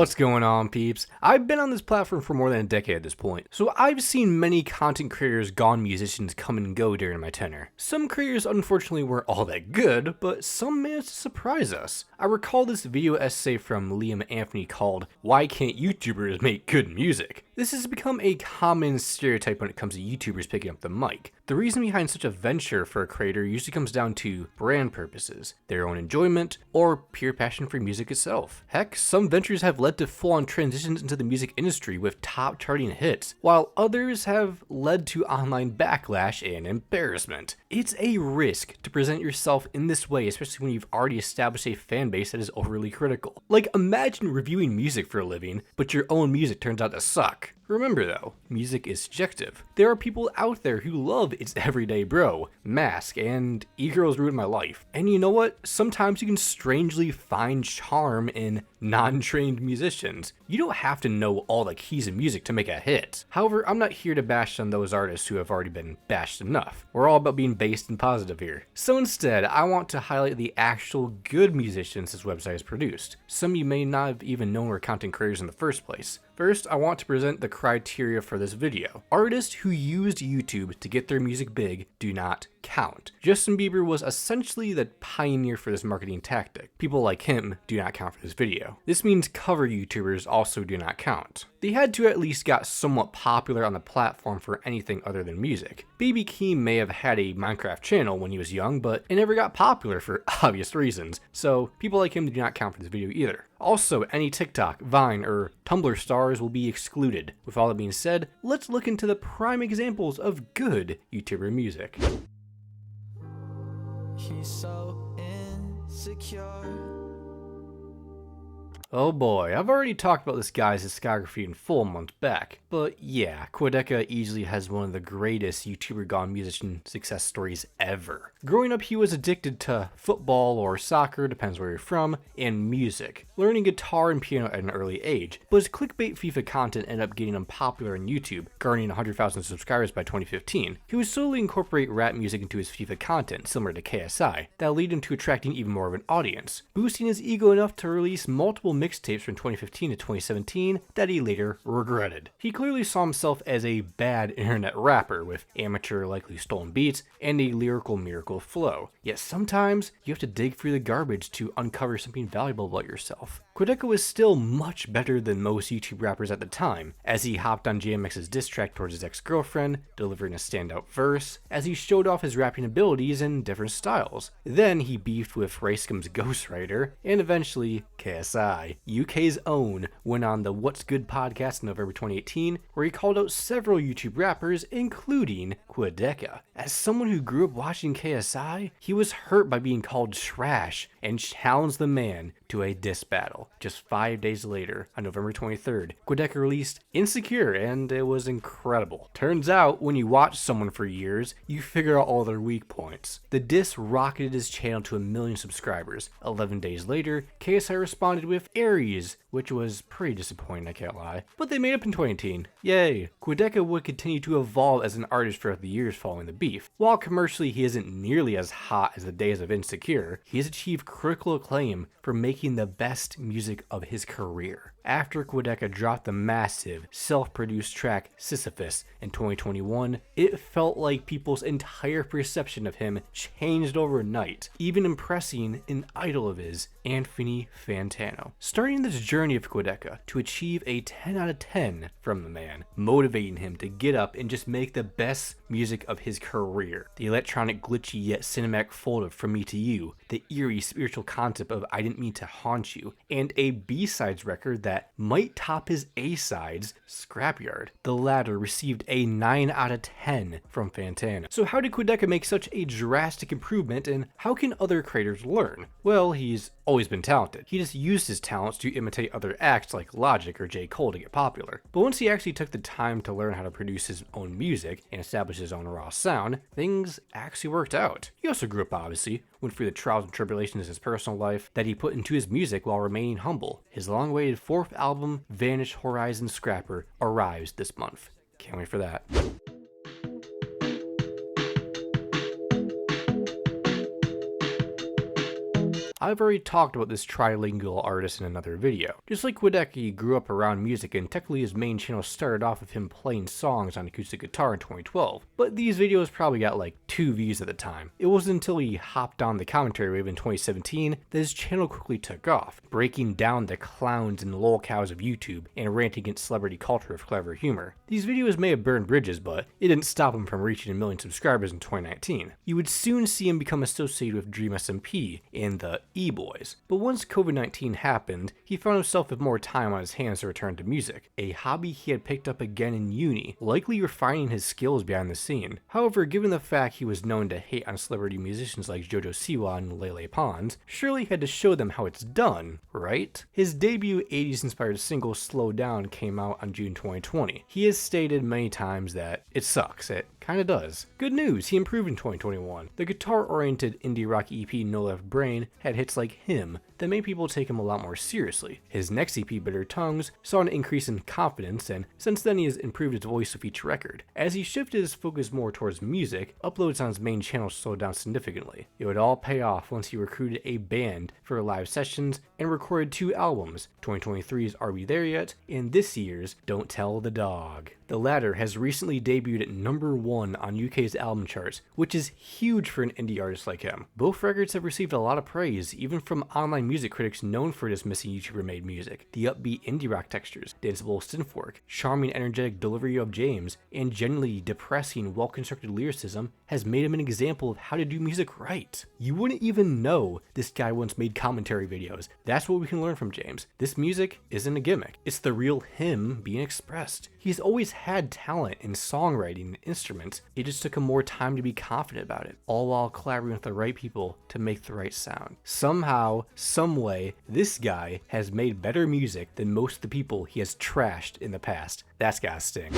What's going on, peeps? I've been on this platform for more than a decade at this point, so I've seen many content creators gone musicians come and go during my tenure. Some creators unfortunately weren't all that good, but some managed to surprise us. I recall this video essay from Liam Anthony called, "Why Can't YouTubers Make Good Music?" This has become a common stereotype when it comes to YouTubers picking up the mic. The reason behind such a venture for a creator usually comes down to brand purposes, their own enjoyment, or pure passion for music itself. Heck, some ventures have led to full-on transitions into the music industry with top charting hits, while others have led to online backlash and embarrassment. It's a risk to present yourself in this way, especially when you've already established a fan base that is overly critical. Like, imagine reviewing music for a living, but your own music turns out to suck. Remember though, music is subjective. There are people out there who love It's Everyday Bro, Mask, and E-Girls Ruined My Life. And you know what? Sometimes you can strangely find charm in non-trained musicians. You don't have to know all the keys of music to make a hit. However, I'm not here to bash on those artists who have already been bashed enough. We're all about being based and positive here. So instead, I want to highlight the actual good musicians this website has produced. Some you may not have even known were content creators in the first place. First, I want to present the criteria for this video. Artists who used YouTube to get their music big do not count. Justin Bieber was essentially the pioneer for this marketing tactic. People like him do not count for this video. This means cover YouTubers also do not count. They had to at least got somewhat popular on the platform for anything other than music. Baby Keem may have had a Minecraft channel when he was young, but it never got popular for obvious reasons, so people like him do not count for this video either. Also, any TikTok, Vine, or Tumblr stars will be excluded. With all that being said, let's look into the prime examples of good YouTuber music. He's so insecure. Oh boy, I've already talked about this guy's discography in full a month back, but yeah, Quadeca easily has one of the greatest YouTuber gone musician success stories ever. Growing up, he was addicted to football or soccer, depends where you're from, and music, learning guitar and piano at an early age, but his clickbait FIFA content ended up getting him popular on YouTube, garnering 100,000 subscribers by 2015. He would slowly incorporate rap music into his FIFA content, similar to KSI, that lead him to attracting even more of an audience, boosting his ego enough to release multiple mixtapes from 2015 to 2017 that he later regretted. He clearly saw himself as a bad internet rapper with amateur, likely stolen beats and a lyrical miracle flow. Yet sometimes you have to dig through the garbage to uncover something valuable about yourself. Quadeca was still much better than most YouTube rappers at the time, as he hopped on JMX's diss track towards his ex-girlfriend, delivering a standout verse, as he showed off his rapping abilities in different styles. Then he beefed with Racecum's ghostwriter, and eventually KSI. UK's own, went on the What's Good podcast in November 2018, where he called out several YouTube rappers, including Quadeca. As someone who grew up watching KSI, he was hurt by being called trash and challenged the man to a diss battle. Just 5 days later, on November 23rd, Quadeca released Insecure, and it was incredible. Turns out, when you watch someone for years, you figure out all their weak points. The diss rocketed his channel to 1 million subscribers. 11 days later, KSI responded with Aries, which was pretty disappointing, I can't lie. But they made up in 2018. Yay! Quadeca would continue to evolve as an artist throughout the years following the beef. While commercially he isn't nearly as hot as the days of Insecure, he has achieved critical acclaim for making the best music of his career. After Quadeca dropped the massive, self-produced track Sisyphus in 2021, it felt like people's entire perception of him changed overnight, even impressing an idol of his, Anthony Fantano. Starting this journey of Quadeca to achieve a 10 out of 10 from the man, motivating him to get up and just make the best music of his career. The electronic, glitchy yet cinematic fold of From Me to You, the eerie spiritual concept of I Didn't Mean to Haunt You, and a B-sides record that might top his A-sides, Scrapyard. The latter received a 9 out of 10 from Fantano. So how did Quadeca make such a drastic improvement, and how can other creators learn? Well, he's always been talented. He just used his talents to imitate other acts like Logic or J. Cole to get popular. But once he actually took the time to learn how to produce his own music and establish his own raw sound, things actually worked out. He also grew up, obviously, went through the trials and tribulations of his personal life that he put into his music while remaining humble. His long-awaited 4th album, Vanished Horizon Scrapper, arrives this month. Can't wait for that. I've already talked about this trilingual artist in another video. Just like Quadeca, he grew up around music, and technically his main channel started off with him playing songs on acoustic guitar in 2012, but these videos probably got like 2 views at the time. It wasn't until he hopped on the commentary wave in 2017 that his channel quickly took off, breaking down the clowns and lolcows of YouTube and ranting against celebrity culture with clever humor. These videos may have burned bridges, but it didn't stop him from reaching 1 million subscribers in 2019. You would soon see him become associated with Dream SMP and the E-Boys, but once COVID-19 happened, he found himself with more time on his hands to return to music, a hobby he had picked up again in uni, likely refining his skills behind the scene. However, given the fact he was known to hate on celebrity musicians like Joji and Lele Pons, surely he had to show them how it's done, right? His debut 80s inspired single Slow Down came out on June 2020. He has stated many times that it sucks. It kinda does. Good news, he improved in 2021. The guitar-oriented indie rock EP No Left Brain had hits like Him that made people take him a lot more seriously. His next EP, Bitter Tongues, saw an increase in confidence, and since then he has improved his voice with each record. As he shifted his focus more towards music, uploads on his main channel slowed down significantly. It would all pay off once he recruited a band for live sessions and recorded 2 albums, 2023's Are We There Yet and this year's Don't Tell the Dog. The latter has recently debuted at #1 on UK's album charts, which is huge for an indie artist like him. Both records have received a lot of praise, even from online music critics known for dismissing YouTuber-made music. The upbeat indie rock textures, danceable synthwork, charming energetic delivery of James, and genuinely depressing, well-constructed lyricism has made him an example of how to do music right. You wouldn't even know this guy once made commentary videos. That's what we can learn from James. This music isn't a gimmick. It's the real him being expressed. He's always had talent in songwriting and instruments. It just took him more time to be confident about it, all while collaborating with the right people to make the right sound. Somehow, someway, this guy has made better music than most of the people he has trashed in the past. That's gotta sting.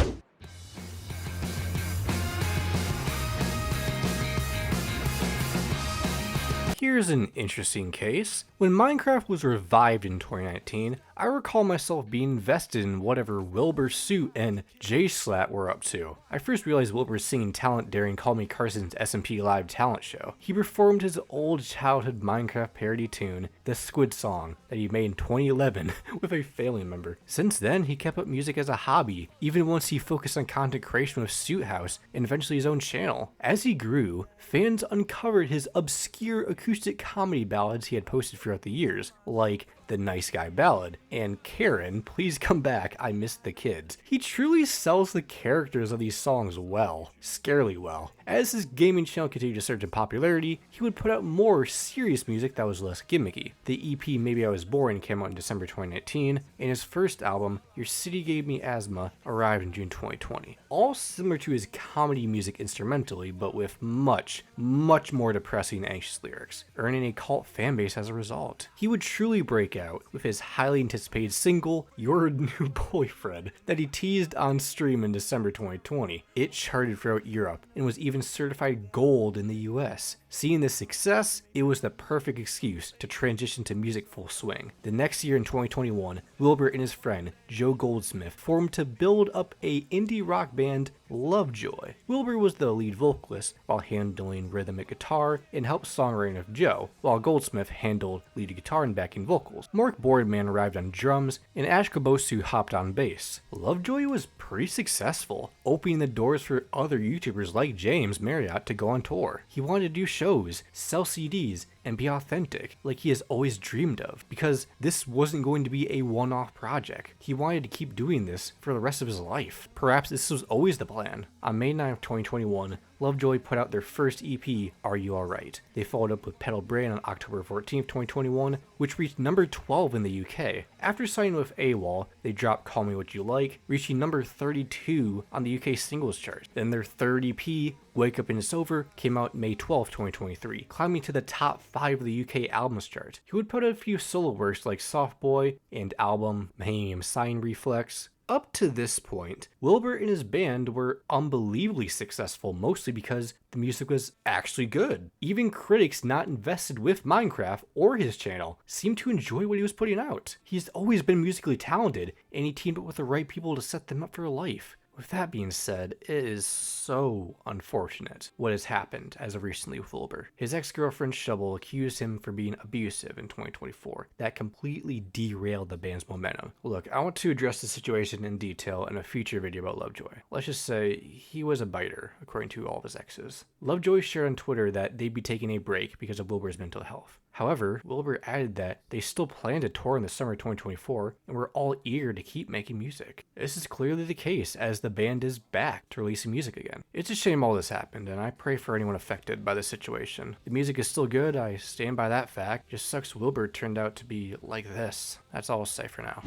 Here's an interesting case. When Minecraft was revived in 2019, I recall myself being invested in whatever Wilbur Soot and J-Slat were up to. I first realized Wilbur's singing talent during Call Me Carson's SMP Live talent show. He performed his old childhood Minecraft parody tune, The Squid Song, that he made in 2011 with a family member. Since then, he kept up music as a hobby, even once he focused on content creation with Soot House and eventually his own channel. As he grew, fans uncovered his obscure acoustic comedy ballads he had posted throughout the years, like The Nice Guy Ballad, and Karen, Please Come Back, I Missed the Kids. He truly sells the characters of these songs well, scarily well. As his gaming channel continued to surge in popularity, he would put out more serious music that was less gimmicky. The EP Maybe I Was Boring came out in December 2019, and his first album, Your City Gave Me Asthma, arrived in June 2020. All similar to his comedy music instrumentally, but with much more depressing and anxious lyrics, earning a cult fanbase as a result. He would truly break out with his highly anticipated single, Your New Boyfriend, that he teased on stream in December 2020. It charted throughout Europe and was even certified gold in the US. Seeing this success, it was the perfect excuse to transition to music full swing. The next year in 2021, Wilbur and his friend Joe Goldsmith formed to build up a indie rock band, Lovejoy. Wilbur was the lead vocalist while handling rhythmic guitar and helped songwriting with Joe, while Goldsmith handled lead guitar and backing vocals. Mark Boardman arrived on drums, and Ash Kabosu hopped on bass. Lovejoy was pretty successful, opening the doors for other YouTubers like James Marriott to go on tour. He wanted to do shows, sell CDs, and be authentic, like he has always dreamed of, because this wasn't going to be a one-off project. He wanted to keep doing this for the rest of his life. Perhaps this was always the plan. On May 9th, 2021, Lovejoy put out their first EP, Are You Alright? They followed up with Pedal Brain on October 14th, 2021, which reached number 12 in the UK. After signing with AWOL, they dropped Call Me What You Like, reaching number 32 on the UK singles chart. Then their third EP, Wake Up and It's Over, came out May 12, 2023, climbing to the top 5 of the UK albums chart. He would put out a few solo works like Soft Boy and album Mahanium Sign Reflex. Up to this point, Wilbur and his band were unbelievably successful, mostly because the music was actually good. Even critics not invested with Minecraft or his channel seemed to enjoy what he was putting out. He's always been musically talented, and he teamed up with the right people to set them up for life. With that being said, it is so unfortunate what has happened as of recently with Wilbur. His ex-girlfriend Shovel accused him for being abusive in 2024. That completely derailed the band's momentum. Look, I want to address the situation in detail in a future video about Lovejoy. Let's just say he was a biter, according to all of his exes. Lovejoy shared on Twitter that they'd be taking a break because of Wilbur's mental health. However, Wilbur added that they still plan to tour in the summer of 2024 and were all eager to keep making music. This is clearly the case as the band is back to releasing music again. It's a shame all this happened, and I pray for anyone affected by this situation. The music is still good, I stand by that fact. Just sucks Wilbur turned out to be like this. That's all I'll say for now.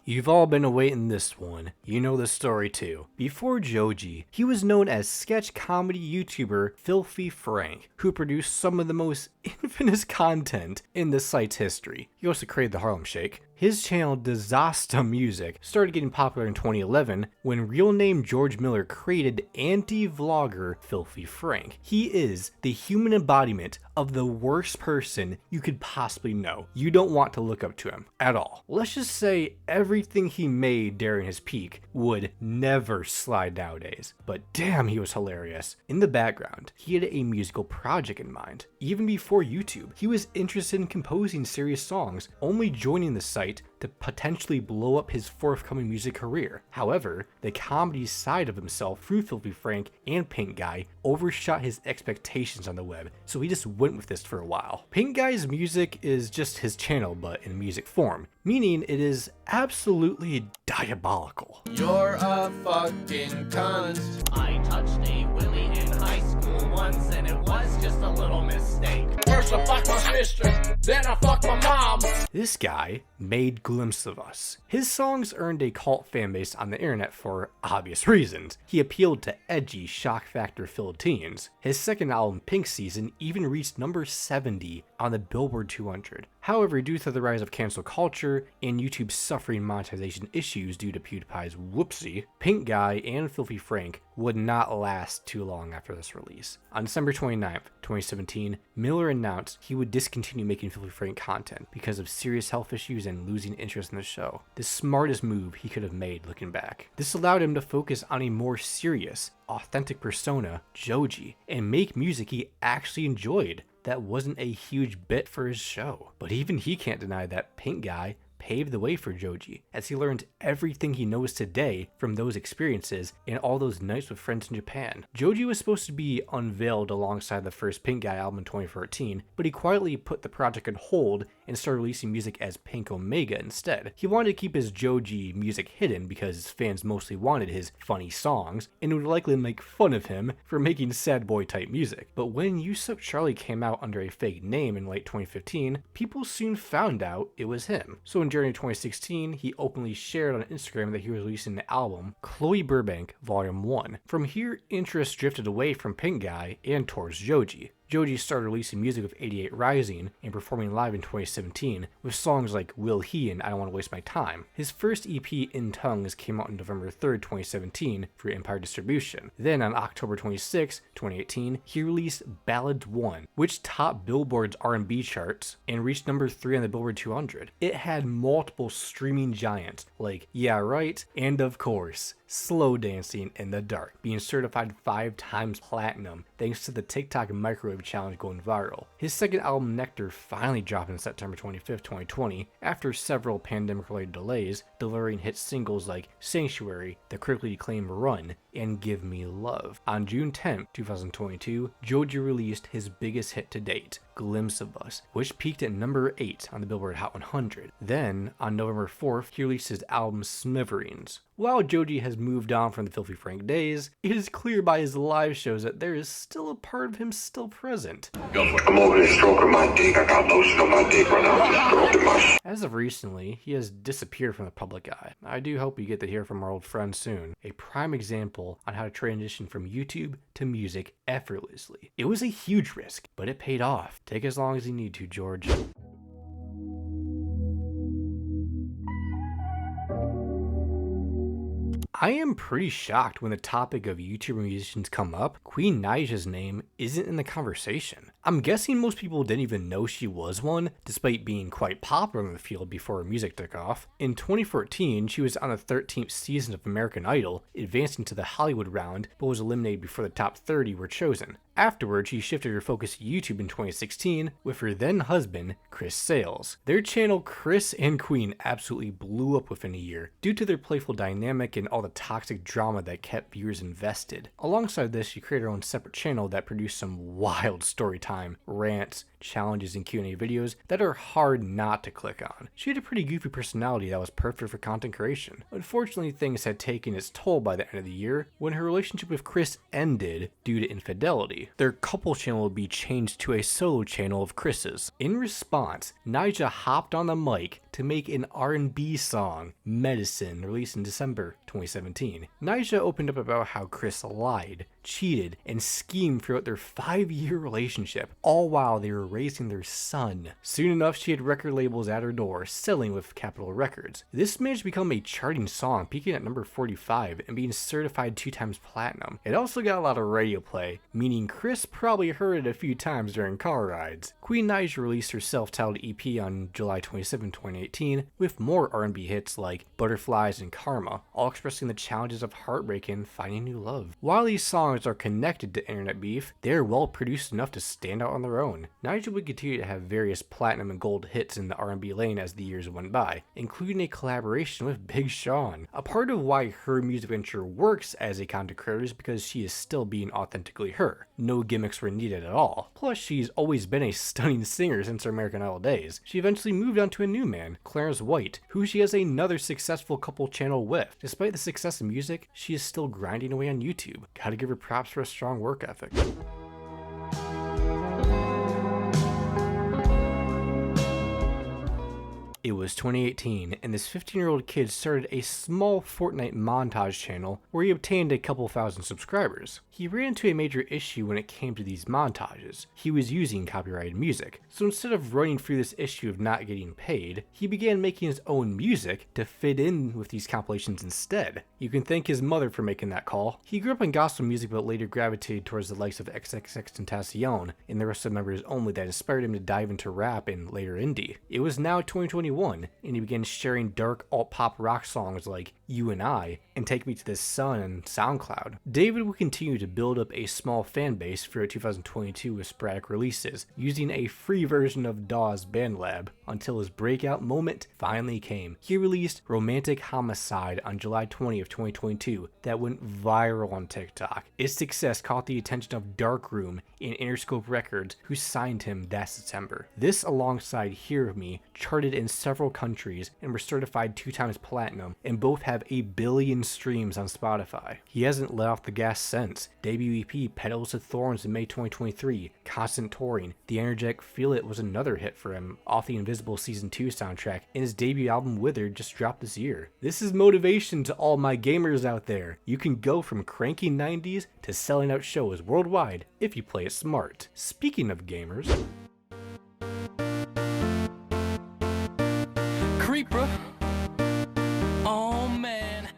You've all been awaiting this one. You know the story too. Before Joji, he was known as sketch comedy YouTuber Filthy Frank, who produced some of the most infamous content in the site's history. He also created the Harlem Shake. His channel Disaster Music started getting popular in 2011 when real name George Miller created anti-vlogger Filthy Frank. He is the human embodiment of the worst person you could possibly know. You don't want to look up to him at all. Let's just say everything he made during his peak would never slide nowadays, but damn, he was hilarious. In the background, he had a musical project in mind. Even before YouTube, he was interested in composing serious songs, only joining the site to potentially blow up his forthcoming music career. However, the comedy side of himself through Filthy Frank and Pink Guy overshot his expectations on the web, so he just went with this for a while. Pink Guy's music is just his channel, but in music form, meaning it is absolutely diabolical. You're a fucking cunt. I touched a willy in high school once and it was just a little mistake. First I fucked my sister, then I fucked my mom. This guy made Glimpse of Us. His songs earned a cult fan base on the internet for obvious reasons. He appealed to edgy, shock factor filled teens. His second album, Pink Season, even reached number 70 on the Billboard 200. However, due to the rise of cancel culture and YouTube suffering monetization issues due to PewDiePie's whoopsie, Pink Guy and Filthy Frank would not last too long after this release. On December 29th, 2017, Miller announced he would discontinue making Filthy Frank content because of serious health issues and losing interest in the show. The smartest move he could have made looking back. This allowed him to focus on a more serious, authentic persona, Joji, and make music he actually enjoyed. That wasn't a huge bit for his show. But even he can't deny that Pink Guy paved the way for Joji, as he learned everything he knows today from those experiences and all those nights with friends in Japan. Joji was supposed to be unveiled alongside the first Pink Guy album in 2014, but he quietly put the project on hold and started releasing music as Pink Omega instead. He wanted to keep his Joji music hidden because his fans mostly wanted his funny songs and would likely make fun of him for making sad boy type music. But when You Suck Charlie came out under a fake name in late 2015, people soon found out it was him. So in January 2016, he openly shared on Instagram that he was releasing the album Chloe Burbank Volume 1. From here, interest drifted away from Pink Guy and towards Joji. Joji started releasing music with 88 Rising and performing live in 2017 with songs like Will He and I Don't Want to Waste My Time. His first EP, In Tongues, came out on November 3rd, 2017 through Empire Distribution. Then on October 26, 2018, he released Ballads 1, which topped Billboard's R&B charts and reached number 3 on the Billboard 200. It had multiple streaming giants like Yeah Right and of course, Slow Dancing in the Dark, being certified 5 times platinum thanks to the TikTok microwave challenge going viral. His second album, Nectar, finally dropped on September 25th, 2020, after several pandemic-related delays, delivering hit singles like Sanctuary, the critically acclaimed Run, and Give Me Love. On June 10th, 2022, Joji released his biggest hit to date, Glimpse of Us, which peaked at number 8 on the Billboard Hot 100. Then, on November 4th, he released his album Smithereens. While Joji has moved on from the Filthy Frank days, it is clear by his live shows that there is still a part of him still present. I'm over there stroking my dick. I got lotion on my dick right now. I'm just stroking my shit. As of recently, he has disappeared from the public eye. I do hope we get to hear from our old friend soon. A prime example on how to transition from YouTube to music effortlessly. It was a huge risk, but it paid off. Take as long as you need to, George. I am pretty shocked when the topic of YouTuber musicians come up, Queen Naija's name isn't in the conversation. I'm guessing most people didn't even know she was one, despite being quite popular in the field before her music took off. In 2014, she was on the 13th season of American Idol, advancing to the Hollywood round, but was eliminated before the top 30 were chosen. Afterwards, she shifted her focus to YouTube in 2016 with her then husband, Chris Sales. Their channel Chris and Queen absolutely blew up within a year due to their playful dynamic and all the toxic drama that kept viewers invested. Alongside this, she created her own separate channel that produced some wild story time, rants, challenges, and Q&A videos that are hard not to click on. She had a pretty goofy personality that was perfect for content creation. Unfortunately, things had taken its toll by the end of the year when her relationship with Chris ended due to infidelity. Their couple channel would be changed to a solo channel of Chris's. In response, Naija hopped on the mic to make an R&B song, Medicine, released in December 2017. Naija opened up about how Chris lied, cheated, and schemed throughout their 5-year relationship, all while they were raising their son. Soon enough, she had record labels at her door, selling with Capitol Records. This managed to become a charting song, peaking at number 45 and being certified 2 times platinum. It also got a lot of radio play, meaning Chris probably heard it a few times during car rides. Queen Naija released her self-titled EP on July 27, 2018, with more R&B hits like Butterflies and Karma, all expressing the challenges of heartbreak and finding new love. While these songs are connected to internet beef, they are well produced enough to stand out on their own. Naija would continue to have various platinum and gold hits in the R&B lane as the years went by, including a collaboration with Big Sean. A part of why her music venture works as a content creator is because she is still being authentically her. No gimmicks were needed at all. Plus, she's always been a stunning singer since her American Idol days. She eventually moved on to a new man, Clarence White, who she has another successful couple channel with. Despite the success in music, she is still grinding away on YouTube. Gotta give her props for a strong work ethic. It was 2018, and this 15-year-old kid started a small Fortnite montage channel where he obtained a couple thousand subscribers. He ran into a major issue when it came to these montages. He was using copyrighted music, so instead of running through this issue of not getting paid, he began making his own music to fit in with these compilations instead. You can thank his mother for making that call. He grew up in gospel music but later gravitated towards the likes of XXXTentacion and the rest of the members only that inspired him to dive into rap and later indie. It was now 2021, and he began sharing dark alt-pop rock songs like You and I and Take Me to the Sun on SoundCloud. David would continue to build up a small fan base throughout 2022 with sporadic releases, using a free version of DAW's BandLab until his breakout moment finally came. He released Romantic Homicide on July 20th, 2022 that went viral on TikTok. Its success caught the attention of Darkroom and Interscope Records, who signed him that September. This, alongside Hear of Me, charted in several countries and were certified 2 times platinum, and both have 1 billion streams on Spotify. He hasn't let off the gas since. Debut EP Petals of Thorns in May 2023, constant touring. The energetic Feel It was another hit for him off the Invisible Season 2 soundtrack, and his debut album Withered just dropped this year. This is motivation to all my gamers out there. You can go from cranky 90s to selling out shows worldwide if you play it smart. Speaking of gamers, Creeper. Oh man.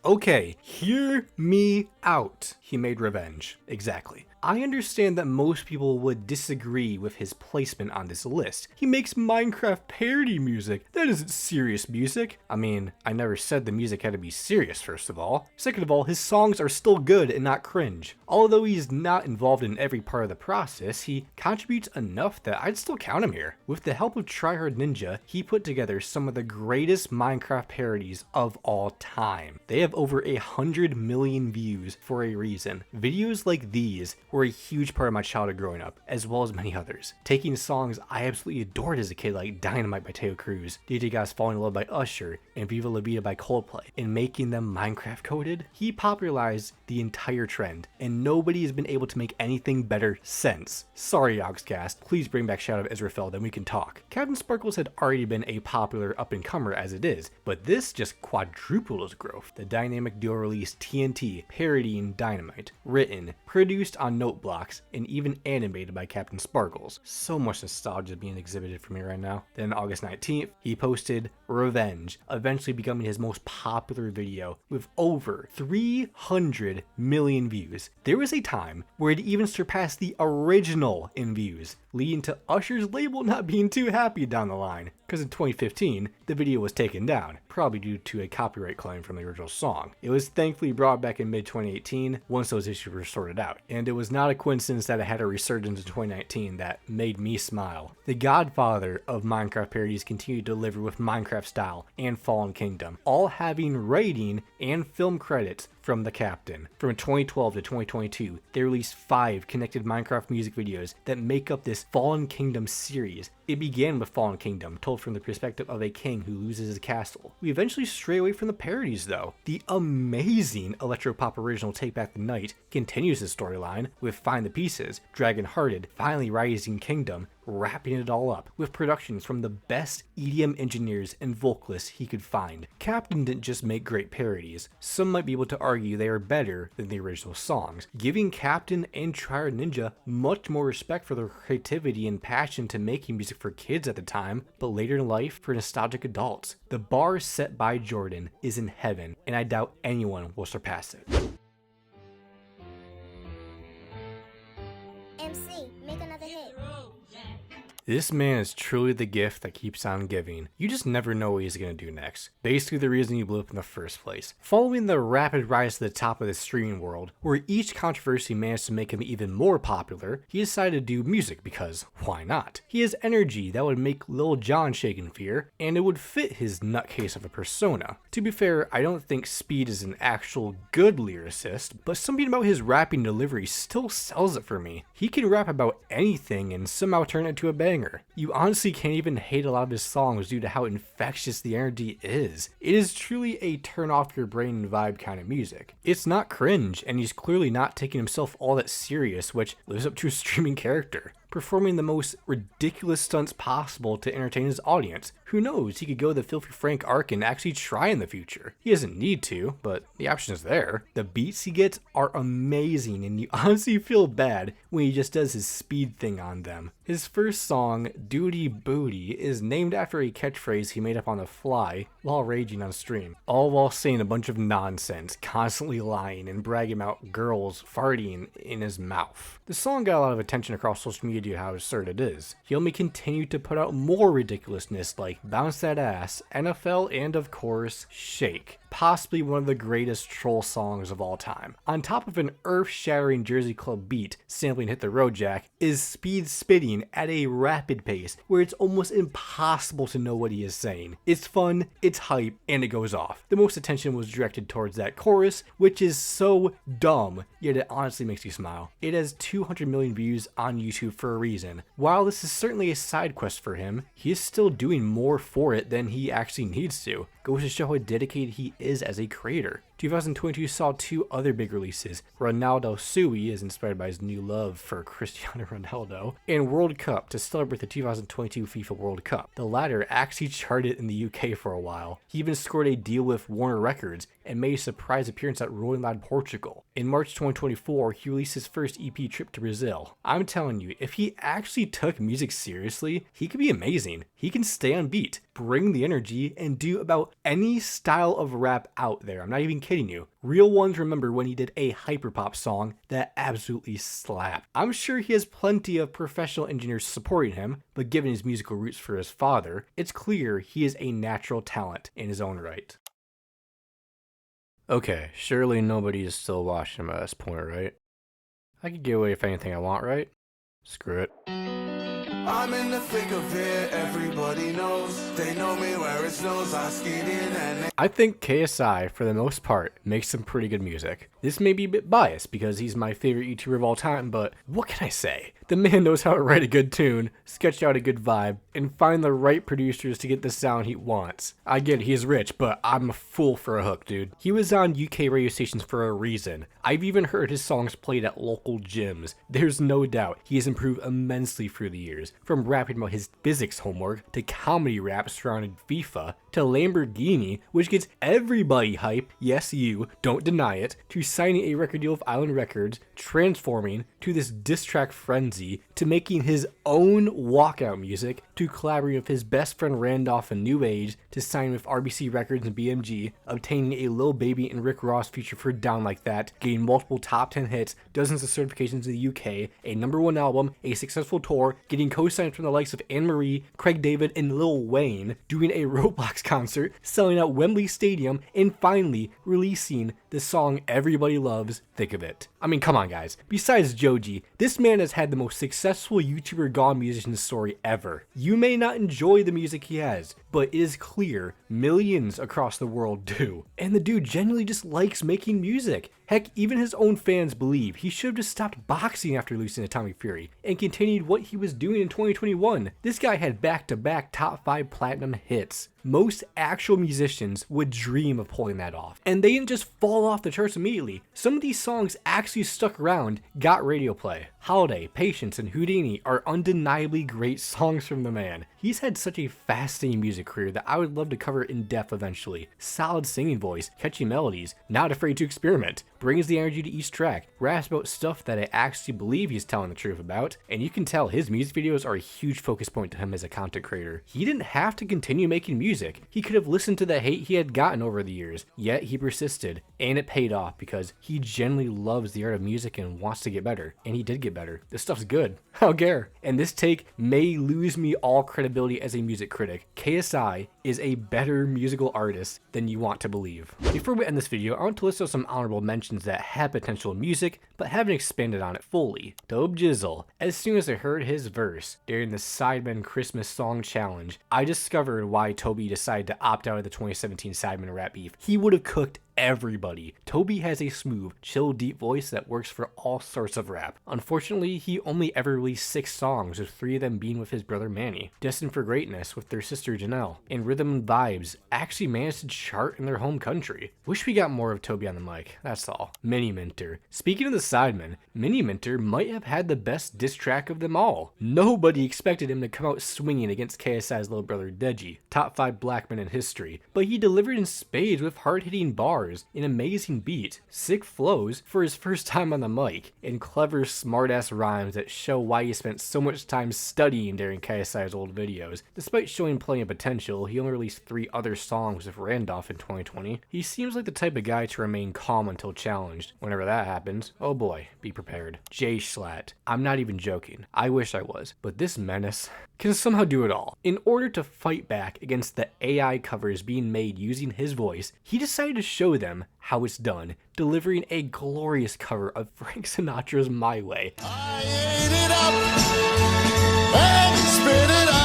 okay, hear me out. He made Revenge. Exactly. I understand that most people would disagree with his placement on this list. He makes Minecraft parody music. That isn't serious music. I mean, I never said the music had to be serious, first of all. Second of all, his songs are still good and not cringe. Although he's not involved in every part of the process, he contributes enough that I'd still count him here. With the help of Tryhard Ninja, he put together some of the greatest Minecraft parodies of all time. They have over 100 million views for a reason. Videos like these were a huge part of my childhood growing up, as well as many others. Taking songs I absolutely adored as a kid like Dynamite by Teo Cruz, DJ God's Falling in Love by Usher, and Viva La Vida by Coldplay, and making them Minecraft coded, he popularized the entire trend, and nobody has been able to make anything better since. Sorry Yogscast, please bring back Shadow of Israfel, then we can talk. CaptainSparklez had already been a popular up-and-comer as it is, but this just quadrupled his growth. The dynamic duo released TNT, parodying Dynamite, written, produced on on note blocks, and even animated by CaptainSparklez. So much nostalgia being exhibited from me right now. Then August 19th, he posted Revenge, eventually becoming his most popular video with over 300 million views. There was a time where it even surpassed the original in views, leading to Usher's label not being too happy down the line, because in 2015, the video was taken down, probably due to a copyright claim from the original song. It was thankfully brought back in mid-2018 once those issues were sorted out, and it was not a coincidence that it had a resurgence in 2019 that made me smile. The godfather of Minecraft parodies continued to deliver with Minecraft Style and Fallen Kingdom, all having writing and film credits from the Captain. From 2012 to 2022, they released 5 connected Minecraft music videos that make up this Fallen Kingdom series. It began with Fallen Kingdom, told from the perspective of a king who loses his castle. We eventually stray away from the parodies though. The amazing electropop original Take Back the Night continues his storyline, with Find the Pieces, Dragon Hearted, finally rising Kingdom, wrapping it all up with productions from the best EDM engineers and vocalists he could find. Captain didn't just make great parodies, some might be able to argue they are better than the original songs, giving Captain and Triad Ninja much more respect for their creativity and passion to making music for kids at the time, but later in life for nostalgic adults. The bar set by Jordan is in heaven, and I doubt anyone will surpass it. MC, make another hit. This man is truly the gift that keeps on giving. You just never know what he's going to do next. Basically the reason he blew up in the first place. Following the rapid rise to the top of the streaming world, where each controversy managed to make him even more popular, he decided to do music because why not? He has energy that would make Lil Jon shake in fear, and it would fit his nutcase of a persona. To be fair, I don't think Speed is an actual good lyricist, but something about his rapping delivery still sells it for me. He can rap about anything and somehow turn it into a banger. You honestly can't even hate a lot of his songs due to how infectious the energy is. It is truly a turn off your brain vibe kind of music. It's not cringe, and he's clearly not taking himself all that serious, which lives up to his streaming character. Performing the most ridiculous stunts possible to entertain his audience. Who knows, he could go the Filthy Frank arc and actually try in the future. He doesn't need to, but the option is there. The beats he gets are amazing, and you honestly feel bad when he just does his speed thing on them. His first song, Duty Booty, is named after a catchphrase he made up on the fly while raging on stream, all while saying a bunch of nonsense, constantly lying and bragging about girls farting in his mouth. The song got a lot of attention across social media due to how absurd it is. He only continued to put out more ridiculousness like Bounce That Ass, NFL, and of course, Shake. Possibly one of the greatest troll songs of all time. On top of an earth-shattering Jersey Club beat, sampling Hit the Road Jack, is Speed spitting at a rapid pace where it's almost impossible to know what he is saying. It's fun, it's hype, and it goes off. The most attention was directed towards that chorus, which is so dumb, yet it honestly makes you smile. It has 200 million views on YouTube for a reason. While this is certainly a side quest for him, he is still doing more for it than he actually needs to. Goes to show how dedicated he is as a creator. 2022 saw 2 other big releases. Ronaldo Sui is inspired by his new love for Cristiano Ronaldo, and World Cup to celebrate the 2022 FIFA World Cup. The latter actually charted in the UK for a while. He even scored a deal with Warner Records and made a surprise appearance at Rolling Loud Portugal. In March 2024, he released his first EP trip to Brazil. I'm telling you, if he actually took music seriously, he could be amazing. He can stay on beat, bring the energy, and do about any style of rap out there. I'm not even kidding you. Real ones remember when he did a hyperpop song that absolutely slapped. I'm sure he has plenty of professional engineers supporting him, but given his musical roots for his father, it's clear he is a natural talent in his own right. Okay, surely nobody is still watching him at this point, right? I could get away with anything I want, right? Screw it. I'm in the thick of it, everybody knows. They know me where it snows, I skied in and I think KSI, for the most part, makes some pretty good music. This may be a bit biased because he's my favorite YouTuber of all time, but what can I say? The man knows how to write a good tune, sketch out a good vibe, and find the right producers to get the sound he wants. I get it, he's rich, but I'm a fool for a hook, dude. He was on UK radio stations for a reason. I've even heard his songs played at local gyms. There's no doubt he has improved immensely through the years, from rapping about his physics homework, to comedy rap surrounding FIFA, to Lamborghini, which gets everybody hype, yes you, don't deny it, to signing a record deal with Island Records, transforming to this diss track frenzy, to making his own walkout music, to collaborating with his best friend Randolph in New Age, to signing with RBC Records and BMG, obtaining a Lil Baby and Rick Ross feature for Down Like That, getting multiple top 10 hits, dozens of certifications in the UK, a #1 album, a successful tour, getting co-signs from the likes of Anne-Marie, Craig David, and Lil Wayne, doing a Roblox concert, selling out Wembley Stadium, and finally releasing the song everybody loves, Think of It. I mean, come on guys. Besides Joji, this man has had the most successful YouTuber gone musician story ever. You may not enjoy the music he has, but it is clear millions across the world do. And the dude genuinely just likes making music. Heck, even his own fans believe he should have just stopped boxing after losing Atomic Fury and continued what he was doing in 2021. This guy had back-to-back top 5 platinum hits. Most actual musicians would dream of pulling that off. And they didn't just fall off the charts immediately. Some of these songs actually stuck around, got radio play. Holiday, Patience, and Houdini are undeniably great songs from the man. He's had such a fascinating music career that I would love to cover in depth eventually. Solid singing voice, catchy melodies, not afraid to experiment, brings the energy to each track, raps about stuff that I actually believe he's telling the truth about, and you can tell his music videos are a huge focus point to him as a content creator. He didn't have to continue making music. He could have listened to the hate he had gotten over the years, yet he persisted, and it paid off because he genuinely loves the art of music and wants to get better, and he did get better. This stuff's good. How dare. And this take may lose me all credibility as a music critic. KSI is a better musical artist than you want to believe. Before we end this video, I want to list out some honorable mentions that have potential in music, but haven't expanded on it fully. Dope Jizzle. As soon as I heard his verse during the Sidemen Christmas Song Challenge, I discovered why Toby decided to opt out of the 2017 Sidemen rap beef. He would have cooked everybody. Toby has a smooth, chill, deep voice that works for all sorts of rap. Unfortunately, he only ever released 6 songs, with 3 of them being with his brother Manny. Destined for Greatness with their sister Janelle, and Rhythm and Vibes actually managed to chart in their home country. Wish we got more of Toby on the mic, that's all. Mini Minter. Speaking of the Sidemen, Mini Minter might have had the best diss track of them all. Nobody expected him to come out swinging against KSI's little brother Deji, top 5 black men in history, but he delivered in spades with hard-hitting bars, an amazing beat, sick flows for his first time on the mic, and clever smart-ass rhymes that show why he spent so much time studying during KSI's old videos. Despite showing plenty of potential, he only released 3 other songs with Randolph in 2020. He seems like the type of guy to remain calm until challenged. Whenever that happens, oh boy, be prepared. Jay Schlatt. I'm not even joking. I wish I was, but this menace can somehow do it all. In order to fight back against the AI covers being made using his voice, he decided to show them how it's done, delivering a glorious cover of Frank Sinatra's My Way. I ate it up and spit it out.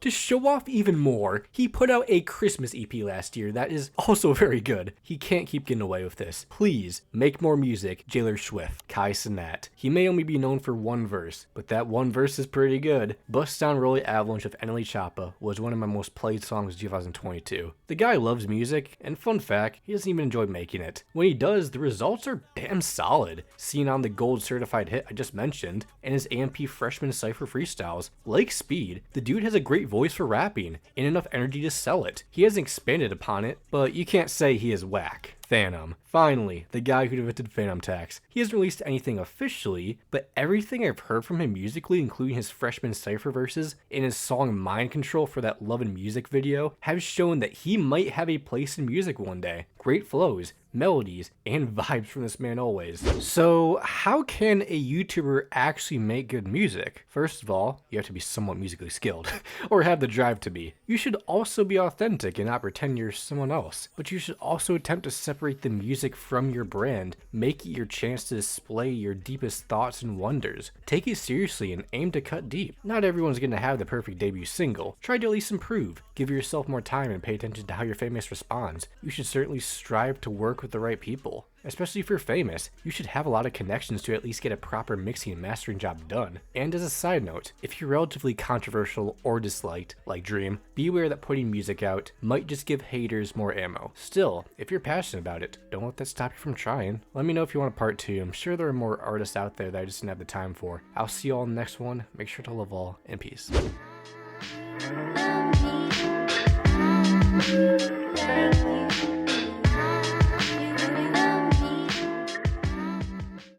To show off even more, he put out a Christmas EP last year that is also very good. He can't keep getting away with this. Please, make more music, Jailer Swift, Kai Cenat. He may only be known for one verse, but that one verse is pretty good. Bust Down Rolly Avalanche of Enely Choppa was one of my most played songs of 2022. The guy loves music, and fun fact, he doesn't even enjoy making it. When he does, the results are damn solid. Seen on the gold certified hit I just mentioned, and his AMP freshman cypher freestyles. Like Speed, the dude has a great voice for rapping, and enough energy to sell it. He hasn't expanded upon it, but you can't say he is whack. Phantom. Finally, the guy who invented Phantom Tax. He hasn't released anything officially, but everything I've heard from him musically, including his freshman cypher verses and his song Mind Control for that Love and Music video, have shown that he might have a place in music one day. Great flows, melodies, and vibes from this man always. So how can a YouTuber actually make good music? First of all, you have to be somewhat musically skilled, or have the drive to be. You should also be authentic and not pretend you're someone else, but you should also attempt to separate the music from your brand, make it your chance to display your deepest thoughts and wonders. Take it seriously and aim to cut deep. Not everyone's gonna have the perfect debut single. Try to at least improve. Give yourself more time and pay attention to how your fan base responds. You should certainly strive to work work with the right people. Especially if you're famous, you should have a lot of connections to at least get a proper mixing and mastering job done. And as a side note, if you're relatively controversial or disliked, like Dream, be aware that putting music out might just give haters more ammo. Still, if you're passionate about it, don't let that stop you from trying. Let me know if you want a part 2. I'm sure there are more artists out there that I just didn't have the time for. I'll see you all in the next one. Make sure to love all, and peace.